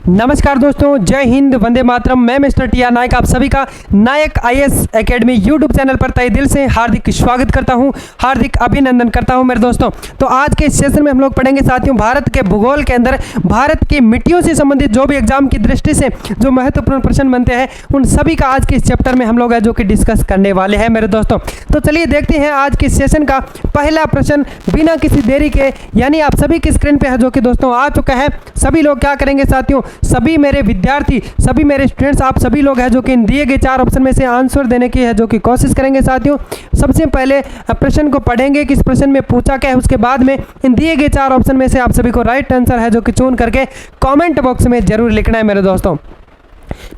नमस्कार दोस्तों, जय हिंद, वंदे मातरम। मैं मिस्टर टी आर नायक आप सभी का नायक आईएएस एकेडमी यूट्यूब चैनल पर तहे दिल से हार्दिक स्वागत करता हूं, हार्दिक अभिनंदन करता हूं मेरे दोस्तों। तो आज के इस सेशन में हम लोग पढ़ेंगे साथियों भारत के भूगोल के अंदर भारत की मिट्टियों से संबंधित जो भी एग्जाम की दृष्टि से जो महत्वपूर्ण प्रश्न बनते हैं उन सभी का आज के इस चैप्टर में हम लोग है जो कि डिस्कस करने वाले हैं मेरे दोस्तों। तो चलिए देखते हैं आज के सेशन का पहला प्रश्न बिना किसी देरी के, यानी आप सभी की स्क्रीन पे है जो कि दोस्तों आ चुका है। सभी लोग क्या करेंगे साथियों, सभी मेरे विद्यार्थी, सभी मेरे स्टूडेंट्स, आप सभी लोग हैं जो कि इन दिए गए 4 ऑप्शन में से आंसर देने की है जो कि कोशिश करेंगे साथियों। सबसे पहले प्रश्न को पढ़ेंगे कि इस प्रश्न में पूछा क्या है, उसके बाद में इन दिए गए 4 ऑप्शन में से आप सभी को राइट आंसर है जो कि चुन करके कमेंट बॉक्स में जरूर लिखना है मेरे दोस्तों।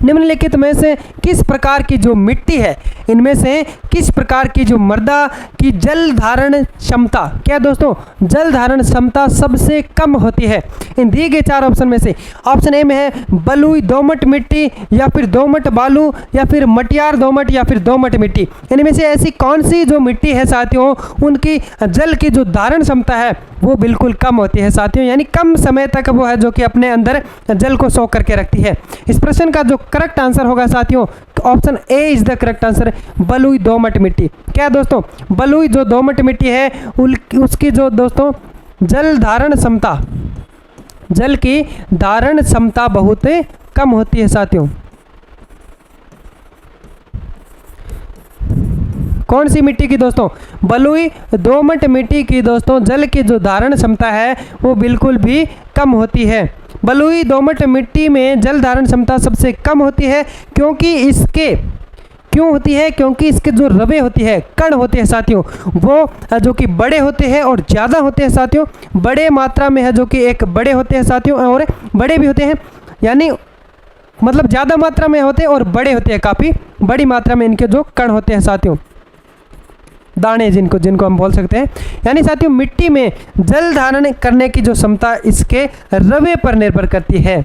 निम्नलिखित में से किस प्रकार की जो मिट्टी है, इनमें से किस प्रकार की जो मृदा की जल धारण क्षमता, क्या दोस्तों, जल धारण क्षमता सबसे कम होती है? इन दिए गए 4 ऑप्शन में से ऑप्शन ए में है बलुई दोमट मिट्टी, या फिर दोमट बालू, या फिर मटियार दोमट, या फिर दोमट मिट्टी। इनमें से ऐसी कौन सी जो मिट्टी है साथियों, उनकी जल की जो धारण क्षमता है वो बिल्कुल कम होती है साथियों, यानी कम समय तक वो है जो कि अपने अंदर जल को सोख करके रखती है। इस प्रश्न का जो करेक्ट आंसर होगा साथियों, option A is the correct answer, बलुई दोमट मिट्टी। क्या दोस्तों, बलुई जो दोमट मिट्टी है उसकी जो दोस्तों जल धारण क्षमता, जल की धारण क्षमता बहुत कम होती है साथियों। कौन सी मिट्टी की दोस्तों, बलुई दोमट मिट्टी की दोस्तों जल की जो धारण क्षमता है वो बिल्कुल भी कम होती है। बलुई दोमट मिट्टी में जल धारण क्षमता सबसे कम होती है क्योंकि इसके जो रवे होती है, कण होते हैं साथियों, वो जो कि बड़े होते हैं और ज़्यादा होते हैं साथियों, बड़े मात्रा में है जो कि एक बड़े होते हैं साथियों, और बड़े भी होते हैं, यानी मतलब ज़्यादा मात्रा में होते हैं और बड़े होते हैं, काफ़ी बड़ी मात्रा में इनके जो कण होते हैं साथियों, दाने जिनको हम बोल सकते हैं। यानी साथियों मिट्टी में जल धारण करने की जो क्षमता इसके रवे पर निर्भर करती है।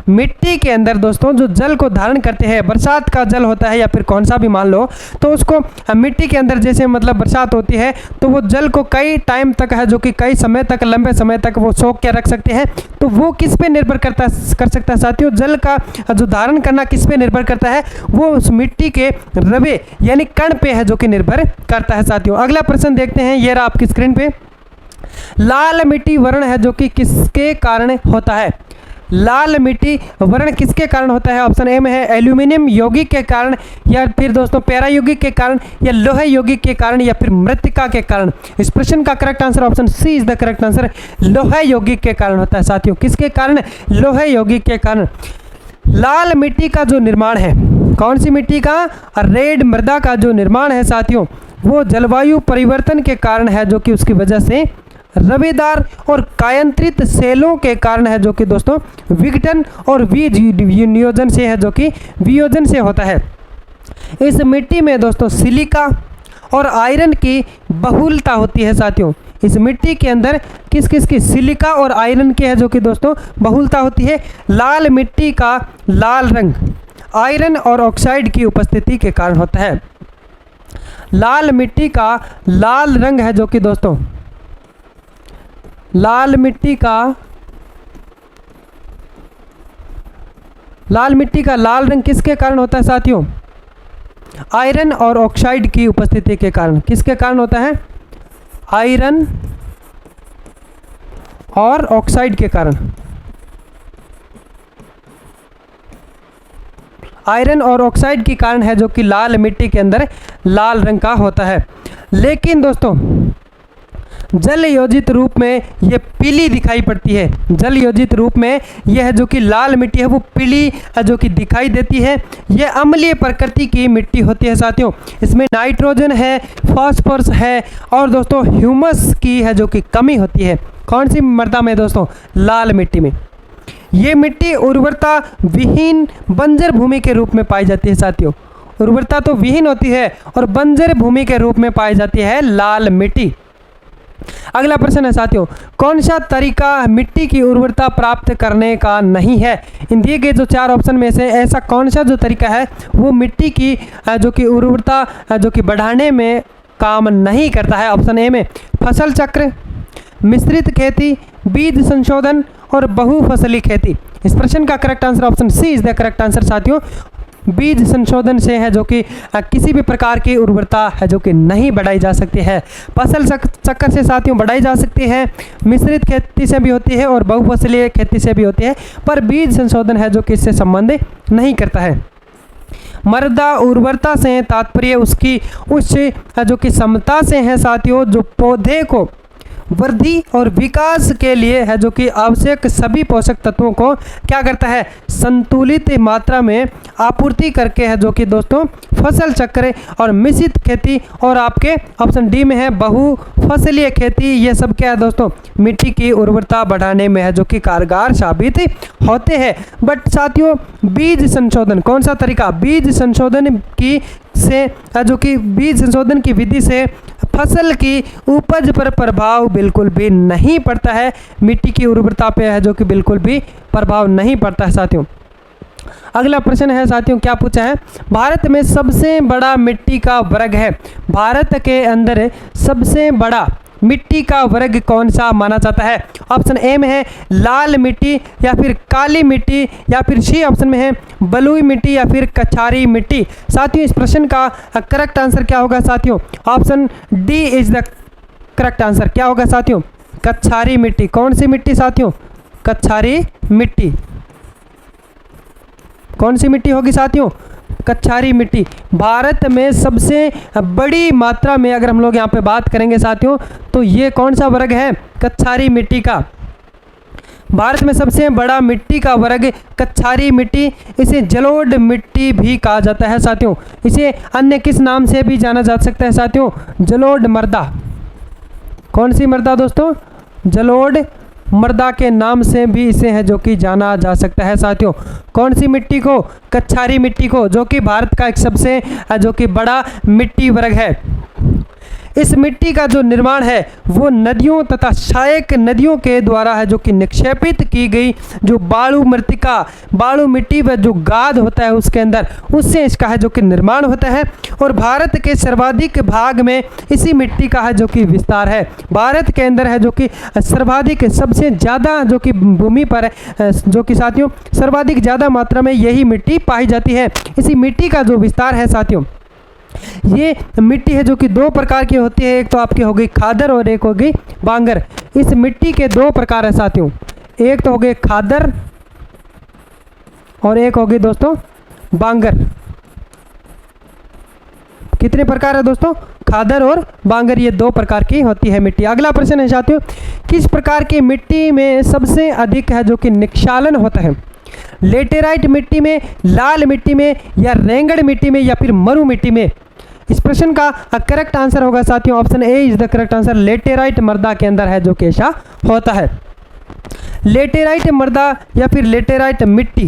मिट्टी के अंदर दोस्तों जो जल को धारण करते हैं, बरसात का जल होता है या फिर कौन सा भी मान लो, तो उसको मिट्टी के अंदर जैसे मतलब बरसात होती है तो वो जल को कई टाइम तक है जो कि कई समय तक, लंबे समय तक वो सोख के रख सकते हैं। तो वो किस पे निर्भर कर सकता है साथियों, जल का जो धारण करना किस पे निर्भर करता है, वो उस मिट्टी के रवे यानी कण पे है जो कि निर्भर करता है साथियों। अगला प्रश्न देखते हैं, ये रहा आपकी स्क्रीन पे। लाल मिट्टी वर्ण है जो कि किसके कारण होता है? लाल मिट्टी वर्ण किसके कारण होता है? ऑप्शन ए में है एल्यूमिनियम यौगिक के कारण, या फिर दोस्तों पैरा यौगिक के कारण, या लोहे यौगिक के कारण, या फिर मृत्तिका के कारण। इस प्रश्न का correct answer option C is the correct answer, लोहे यौगिक के कारण होता है साथियों। किसके कारण? लोहे यौगिक के कारण। लाल मिट्टी का जो निर्माण है, कौन सी मिट्टी का? रेड मृदा का जो निर्माण है साथियों वो जलवायु परिवर्तन के कारण है जो कि उसकी वजह से रवेदार और कायांतरित सेलों के कारण है जो कि दोस्तों विघटन और वियोजन से है जो कि वियोजन से होता है। इस मिट्टी में दोस्तों सिलिका और आयरन की बहुलता होती है साथियों। इस मिट्टी के अंदर किस किस की? सिलिका और आयरन की है जो कि दोस्तों बहुलता होती है। लाल मिट्टी का लाल रंग आयरन और ऑक्साइड की उपस्थिति के कारण होता है। लाल मिट्टी का लाल रंग है जो कि दोस्तों लाल मिट्टी का लाल रंग किसके कारण होता है साथियों? आयरन और ऑक्साइड की उपस्थिति के कारण। किसके कारण होता है? आयरन और ऑक्साइड के कारण। आयरन और ऑक्साइड के कारण है जो कि लाल मिट्टी के अंदर लाल रंग का होता है। लेकिन दोस्तों जल योजित रूप में ये पीली दिखाई पड़ती है। जल योजित रूप में यह जो कि लाल मिट्टी है वो पीली जो कि दिखाई देती है। यह अम्लीय प्रकृति की मिट्टी होती है साथियों। इसमें नाइट्रोजन है, फास्फोरस है और दोस्तों ह्यूमस की है जो कि कमी होती है। कौन सी मृदा में दोस्तों? लाल मिट्टी में। ये मिट्टी उर्वरता विहीन बंजर भूमि के रूप में पाई जाती है साथियों। उर्वरता तो विहीन होती है और बंजर भूमि के रूप में पाई जाती है लाल मिट्टी। अगला प्रश्न है साथियों, कौन सा तरीका मिट्टी की उर्वरता प्राप्त करने का नहीं है? इन दिए गए जो 4 ऑप्शन में से ऐसा कौन सा जो तरीका है वो मिट्टी की जो कि उर्वरता जो कि बढ़ाने में काम नहीं करता है? ऑप्शन ए में फसल चक्र, मिश्रित खेती, बीज संशोधन और बहुफसली खेती। इस प्रश्न का correct answer option C is the correct answer साथियों। बीज संशोधन से है जो कि किसी भी प्रकार की उर्वरता है जो कि नहीं बढ़ाई जा सकती है। फसल चक्कर से साथियों बढ़ाई जा सकती है, मिश्रित खेती से भी होती है और बहुफसलीय खेती से भी होती है, पर बीज संशोधन है जो कि इससे संबंध नहीं करता है। मृदा उर्वरता से तात्पर्य उसकी उच्च जो कि क्षमता से है साथियों, जो पौधे को वृद्धि और विकास के लिए है जो कि आवश्यक सभी पोषक तत्वों को क्या करता है, संतुलित मात्रा में आपूर्ति करके है जो कि दोस्तों फसल चक्र और मिश्रित खेती और आपके ऑप्शन डी में है बहुफसलीय खेती, ये सब क्या है दोस्तों मिट्टी की उर्वरता बढ़ाने में है जो कि कारगर साबित होते हैं। बट साथियों बीज संशोधन कौन सा तरीका, बीज संशोधन की से जो कि बीज संशोधन की विधि से फसल की उपज पर प्रभाव बिल्कुल भी नहीं पड़ता है, मिट्टी की उर्वरता पे है जो कि बिल्कुल भी प्रभाव नहीं पड़ता है साथियों। अगला प्रश्न है साथियों, क्या पूछा है, भारत में सबसे बड़ा मिट्टी का वर्ग है, भारत के अंदर सबसे बड़ा मिट्टी का वर्ग कौन सा माना जाता है। ऑप्शन ए में है लाल मिट्टी या फिर काली मिट्टी या फिर सी ऑप्शन में है बलुई मिट्टी या फिर कछारी मिट्टी। साथियों इस प्रश्न का करेक्ट आंसर क्या होगा साथियों, option D is the correct answer. क्या होगा साथियों, कछारी मिट्टी। कौन सी मिट्टी साथियों, कछारी मिट्टी। कौन सी मिट्टी होगी साथियों, कछारी मिट्टी। भारत में सबसे बड़ी मात्रा में अगर हम लोग यहाँ पे बात करेंगे साथियों तो ये कौन सा वर्ग है, कछारी मिट्टी का। भारत में सबसे बड़ा मिट्टी का वर्ग कछारी मिट्टी, इसे जलोढ़ मिट्टी भी कहा जाता है साथियों। इसे अन्य किस नाम से भी जाना जा सकता है साथियों, जलोढ़ मृदा। कौन सी मृदा दोस्तों, जलोढ़ मृदा के नाम से भी इसे है जो कि जाना जा सकता है साथियों। कौन सी मिट्टी को, कछारी मिट्टी को, जो कि भारत का एक सबसे जो कि बड़ा मिट्टी वर्ग है। इस मिट्टी का जो निर्माण है वो नदियों तथा सहायक नदियों के द्वारा है जो कि निक्षेपित की गई जो बालू मृतिका, बालू मिट्टी व जो गाद होता है उसके अंदर, उससे इसका है जो कि निर्माण होता है। और भारत के सर्वाधिक भाग में इसी मिट्टी का है जो कि विस्तार है। भारत के अंदर है जो कि सर्वाधिक सबसे ज़्यादा जो कि भूमि पर जो कि साथियों सर्वाधिक ज़्यादा मात्रा में यही मिट्टी पाई जाती है। इसी मिट्टी का जो विस्तार है साथियों, ये मिट्टी है जो कि दो प्रकार की होती है, एक तो आपकी हो गई खादर और एक हो गई बांगर। इस मिट्टी के दो प्रकार है साथियों, एक तो हो गए खादर और एक हो गई दोस्तों बांगर। कितने प्रकार है दोस्तों, खादर और बांगर, ये दो प्रकार की होती है मिट्टी। अगला प्रश्न है साथियों, किस प्रकार की मिट्टी में सबसे अधिक है जो कि निक्षालन होता है, लेटेराइट मिट्टी में, लाल मिट्टी में या रेंगड़ मिट्टी में या फिर मरु मिट्टी में। इस प्रश्न का करेक्ट आंसर होगा साथियों option A is the correct answer, laterite मृदा के अंदर है जो कि ऐसा होता है। लेटेराइट मृदा या फिर लेटेराइट मिट्टी,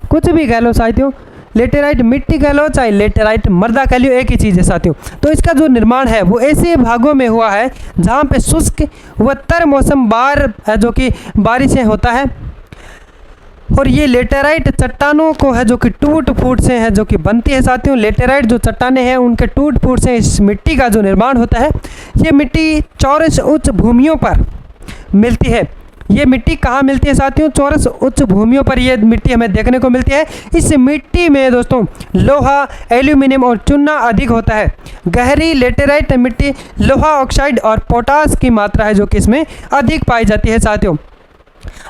कुछ भी कह लो साथियों, लेटेराइट मिट्टी कह लो चाहे लेटेराइट मृदा कह लो, एक ही चीज़ है साथियों। तो इसका जो निर्माण है वो ऐसे भागों में हुआ है जहाँ पे शुष्क व तर मौसम बार जो कि बारिशें होता है। और ये लेटेराइट चट्टानों को है जो कि टूट फूट से है जो कि बनती है साथियों। लेटेराइट जो चट्टानें हैं उनके टूट फूट से इस मिट्टी का जो निर्माण होता है। ये मिट्टी चौरस उच्च भूमियों पर मिलती है। ये मिट्टी कहाँ मिलती है साथियों, चौरस उच्च भूमियों पर ये मिट्टी हमें देखने को मिलती है। इस मिट्टी में दोस्तों लोहा, एल्यूमिनियम और चूना अधिक होता है। गहरी लेटेराइट मिट्टी लोहा ऑक्साइड और पोटास की मात्रा है जो कि इसमें अधिक पाई जाती है साथियों।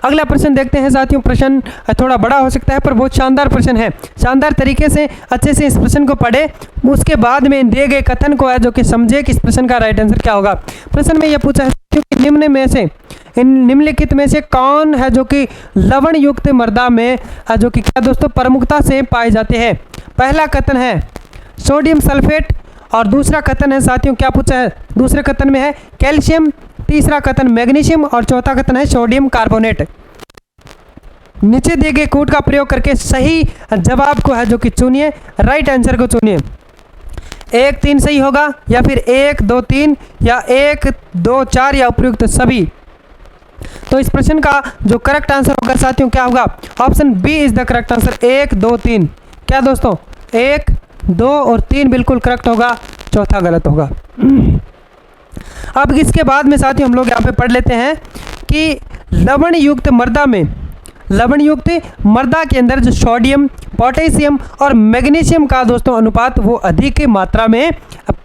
अगला प्रश्न देखते हैं साथियों। प्रश्न थोड़ा बड़ा हो सकता है पर बहुत शानदार प्रश्न है। शानदार तरीके से अच्छे से इस प्रश्न को पढ़े, उसके बाद में दिए गए कथन को है जो कि समझे कि इस प्रश्न का राइट आंसर क्या होगा। प्रश्न में यह पूछा है कि निम्नलिखित में से कौन है जो कि लवण युक्त मृदा में जो कि क्या दोस्तों प्रमुखता से पाए जाते हैं। पहला कथन है सोडियम सल्फेट और दूसरा कथन है साथियों, क्या पूछा है, दूसरे कथन में है कैल्शियम, तीसरा कथन मैग्नीशियम और चौथा कथन है सोडियम कार्बोनेट। नीचे दिए गए कोड का प्रयोग करके सही जवाब को है जो कि चुनिए, राइट आंसर को चुनिए। 1 3 सही होगा या फिर 1 2 3 या 1 2 4 या उपयुक्त सभी। तो इस प्रश्न का जो करेक्ट आंसर होगा साथियों क्या होगा, option B is the correct answer, 1 2 3। क्या दोस्तों 1 2 और 3 बिल्कुल करेक्ट होगा, चौथा गलत होगा। अब इसके बाद में साथियों हम लोग यहाँ पे पढ़ लेते हैं कि लवण युक्त मृदा में लवण युक्त मृदा के अंदर जो सोडियम, पोटेशियम और मैग्नीशियम का दोस्तों अनुपात वो अधिक मात्रा में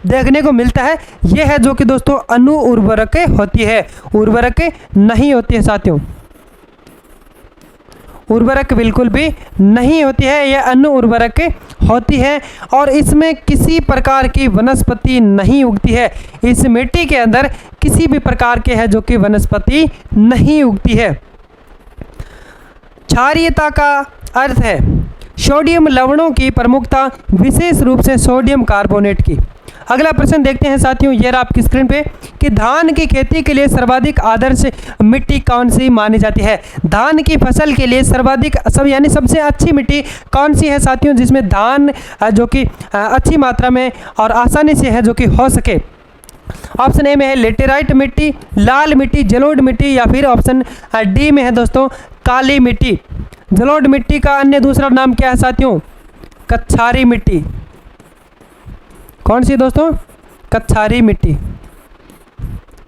देखने को मिलता है। ये है जो कि दोस्तों अणु उर्वरक होती है, उर्वरक नहीं होती है साथियों, उर्वरक बिल्कुल भी नहीं होती है, यह अणु उर्वरक होती है। और इसमें किसी प्रकार की वनस्पति नहीं उगती है, इस मिट्टी के अंदर किसी भी प्रकार के है जो कि वनस्पति नहीं उगती है। क्षारीयता का अर्थ है सोडियम लवणों की प्रमुखता, विशेष रूप से सोडियम कार्बोनेट की। अगला प्रश्न देखते हैं साथियों, ये रहा आपकी स्क्रीन पे कि धान की खेती के लिए सर्वाधिक आदर्श मिट्टी कौन सी मानी जाती है। धान की फसल के लिए सर्वाधिक यानी सबसे अच्छी मिट्टी कौन सी है साथियों, जिसमें धान जो कि अच्छी मात्रा में और आसानी से है जो कि हो सके। ऑप्शन ए में है लेटेराइट मिट्टी, लाल मिट्टी, जलोढ़ मिट्टी, या फिर ऑप्शन डी में है दोस्तों काली मिट्टी। जलोढ़ मिट्टी का अन्य दूसरा नाम क्या है साथियों, कछारी मिट्टी। कौन सी दोस्तों, कछारी मिट्टी,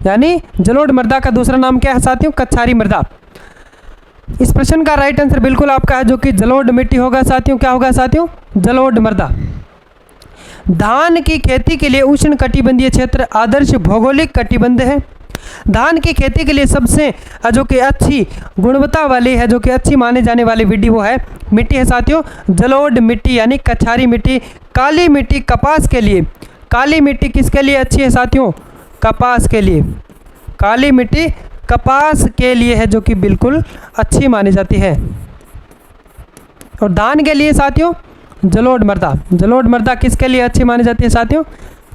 यानी जलोढ़ मृदा का दूसरा नाम क्या है साथियों, कछारी मृदा। इस प्रश्न का राइट आंसर बिल्कुल आपका है जो कि जलोढ़ मिट्टी होगा साथियों। क्या होगा साथियों, जलोढ़ मृदा। धान की खेती के लिए उष्ण कटिबंधीय क्षेत्र आदर्श भौगोलिक कटिबंध है। धान की खेती के लिए सबसे जो कि अच्छी गुणवत्ता वाली है, जो कि अच्छी माने जाने वाली मिट्टी है साथियों जलोढ़ मिट्टी, यानी कछारी मिट्टी। काली मिट्टी कपास के लिए, काली मिट्टी किसके लिए अच्छी है साथियों, कपास के लिए। काली मिट्टी कपास के लिए है जो कि बिल्कुल अच्छी मानी जाती है। और धान के लिए साथियों जलोढ़ मृदा, जलोढ़ मृदा किसके लिए अच्छी मानी जाती है साथियों,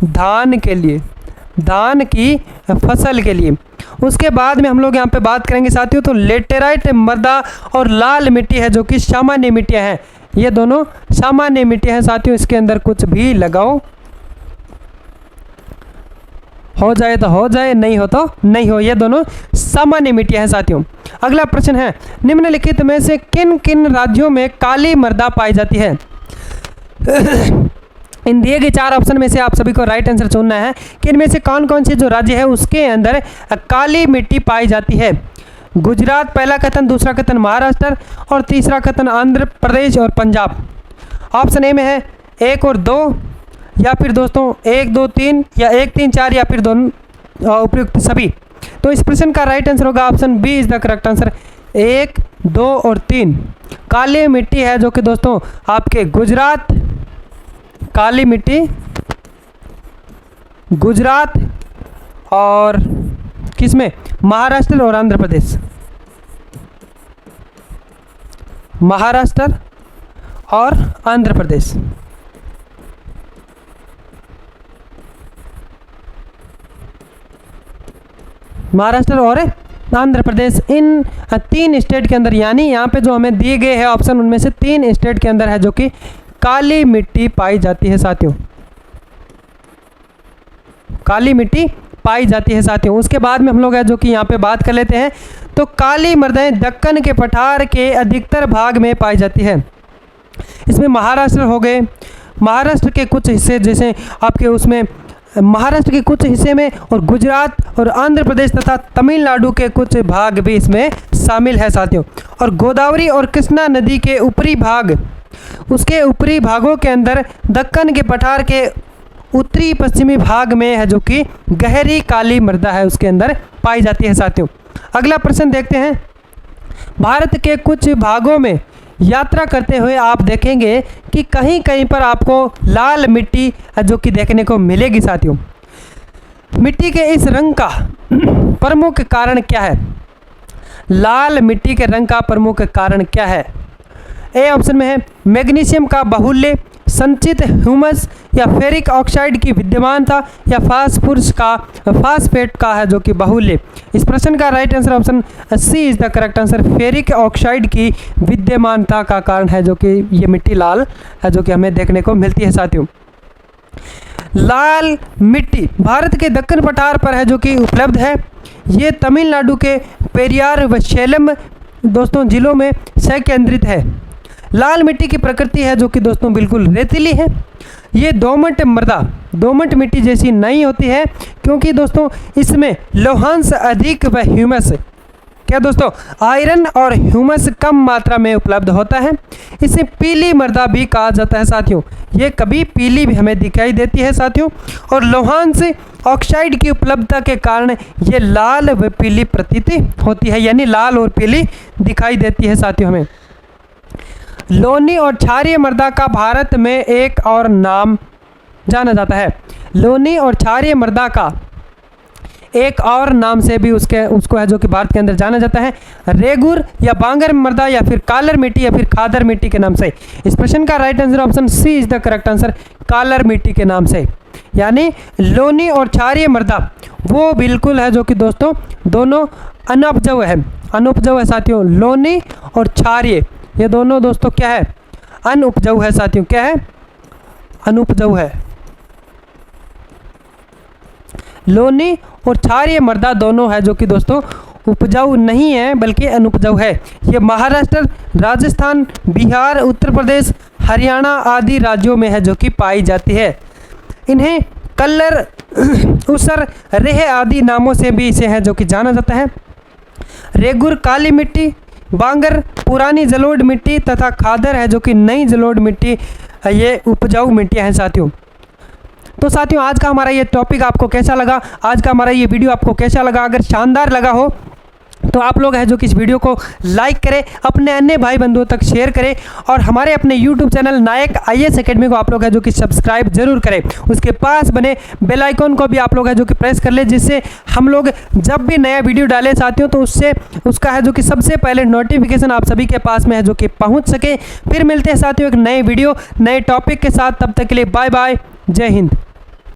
धान के लिए, धान की फसल के लिए। उसके बाद में हम लोग यहाँ पे बात करेंगे साथियों तो लेटेराइट मृदा और लाल मिट्टी है जो कि सामान्य मिट्टियाँ हैं। ये दोनों सामान्य मिट्टियाँ हैं साथियों, इसके अंदर कुछ भी लगाओ, हो जाए तो हो जाए, नहीं हो तो नहीं हो, ये दोनों सामान्य मिट्टियाँ हैं साथियों। अगला प्रश्न है, निम्नलिखित में से किन किन राज्यों में काली मृदा पाई जाती है। इन दिए गए 4 ऑप्शन में से आप सभी को राइट आंसर चुनना है कि इनमें से कौन कौन से जो राज्य है उसके अंदर काली मिट्टी पाई जाती है। गुजरात पहला कथन, दूसरा कथन महाराष्ट्र और तीसरा कथन आंध्र प्रदेश और पंजाब। ऑप्शन ए में है 1 और 2, या फिर दोस्तों 1, 2, 3 या 1, 3, 4 या फिर दोनों उपयुक्त सभी। तो इस प्रश्न का राइट आंसर होगा option B is the correct answer, 1, 2 और 3 काली मिट्टी है जो कि दोस्तों आपके गुजरात, काली मिट्टी गुजरात और किसमें, महाराष्ट्र और आंध्र प्रदेश, महाराष्ट्र और आंध्र प्रदेश। महाराष्ट्र और आंध्र प्रदेश, इन 3 स्टेट के अंदर, यानी यहाँ पे जो हमें दिए गए हैं ऑप्शन उनमें से 3 स्टेट के अंदर है जो कि काली मिट्टी पाई जाती है साथियों, काली मिट्टी पाई जाती है साथियों। उसके बाद में हम लोग है जो कि यहाँ पे बात कर लेते हैं तो काली मृदाएं दक्कन के पठार के अधिकतर भाग में पाई जाती है। इसमें महाराष्ट्र हो गए, महाराष्ट्र के कुछ हिस्से जैसे आपके उसमें महाराष्ट्र के कुछ हिस्से में, और गुजरात और आंध्र प्रदेश तथा तमिलनाडु के कुछ भाग भी इसमें शामिल है साथियों। और गोदावरी और कृष्णा नदी के ऊपरी भाग, उसके ऊपरी भागों के अंदर दक्कन के पठार के उत्तरी पश्चिमी भाग में है जो कि गहरी काली मृदा है उसके अंदर पाई जाती है साथियों। अगला प्रश्न देखते हैं, भारत के कुछ भागों में यात्रा करते हुए आप देखेंगे कि कहीं कहीं पर आपको लाल मिट्टी जो कि देखने को मिलेगी साथियों। मिट्टी के इस रंग का प्रमुख कारण क्या है, लाल मिट्टी के रंग का प्रमुख कारण क्या है। ए ऑप्शन में है मैग्नीशियम का बाहुल्य, संचित ह्यूमस या फेरिक ऑक्साइड की विद्यमानता, या फास्फेट का है जो कि बाहुल्य। इस प्रश्न का right answer option C is the correct answer, ferric oxide की विद्यमानता का कारण है जो कि ये मिट्टी लाल है जो कि हमें देखने को मिलती है साथियों। लाल मिट्टी भारत के दक्कन पठार पर है जो कि उपलब्ध है। ये तमिलनाडु के पेरियार व सेलम दोस्तों जिलों में संकेंद्रित है। लाल मिट्टी की प्रकृति है जो कि दोस्तों बिल्कुल रेतीली है। ये दोमट मृदा, दोमट मिट्टी जैसी नहीं होती है क्योंकि दोस्तों इसमें लौहांश अधिक व ह्यूमस क्या दोस्तों, आयरन और ह्यूमस कम मात्रा में उपलब्ध होता है। इसे पीली मृदा भी कहा जाता है साथियों, ये कभी पीली भी हमें दिखाई देती है साथियों। और लोहांश ऑक्साइड की उपलब्धता के कारण ये लाल व पीली प्रतीति होती है, यानी लाल और पीली दिखाई देती है साथियों हमें। लोनी और क्षारीय मृदा का भारत में एक और नाम जाना जाता है। लोनी और क्षारीय मृदा का एक और नाम से भी उसको है जो कि भारत के अंदर जाना जाता है, रेगुर या बांगर मृदा या फिर कालर मिट्टी या फिर खादर मिट्टी के नाम से। इस प्रश्न का right answer option C is the correct answer, कालर मिट्टी के नाम से। यानी लोनी और क्षारीय मृदा वो बिल्कुल है जो कि दोस्तों दोनों अनुपजाऊ है, अनुपजाऊ है साथियों। लोनी और क्षारीय ये दोनों दोस्तों क्या है, अनुपजाऊ है साथियों। क्या है, अनुपजाऊ है। लोनी और क्षारीय मृदा दोनों है जो कि दोस्तों उपजाऊ नहीं है बल्कि अनुपजाऊ है। ये महाराष्ट्र, राजस्थान, बिहार, उत्तर प्रदेश, हरियाणा आदि राज्यों में है जो कि पाई जाती है। इन्हें कल्लर, उसर, रेह आदि नामों से भी इसे है जो कि जाना जाता है। रेगुर काली मिट्टी, बांगर पुरानी जलोढ़ मिट्टी तथा खादर है जो कि नई जलोढ़ मिट्टी, ये उपजाऊ मिट्टियाँ हैं साथियों। तो साथियों आज का हमारा ये टॉपिक आपको कैसा लगा, आज का हमारा ये वीडियो आपको कैसा लगा? अगर शानदार लगा हो तो आप लोग है जो कि इस वीडियो को लाइक करें, अपने अन्य भाई बंधुओं तक शेयर करें और हमारे अपने यूट्यूब चैनल नायक IAS एकेडमी को आप लोग है जो कि सब्सक्राइब जरूर करें। उसके पास बने बेल आइकॉन को भी आप लोग है जो कि प्रेस कर ले, जिससे हम लोग जब भी नया वीडियो डालें साथियों तो उससे उसका है जो कि सबसे पहले नोटिफिकेशन आप सभी के पास में है जो कि पहुँच सके। फिर मिलते हैं साथियों एक नए वीडियो नए टॉपिक के साथ, तब तक के लिए बाय बाय, जय हिंद।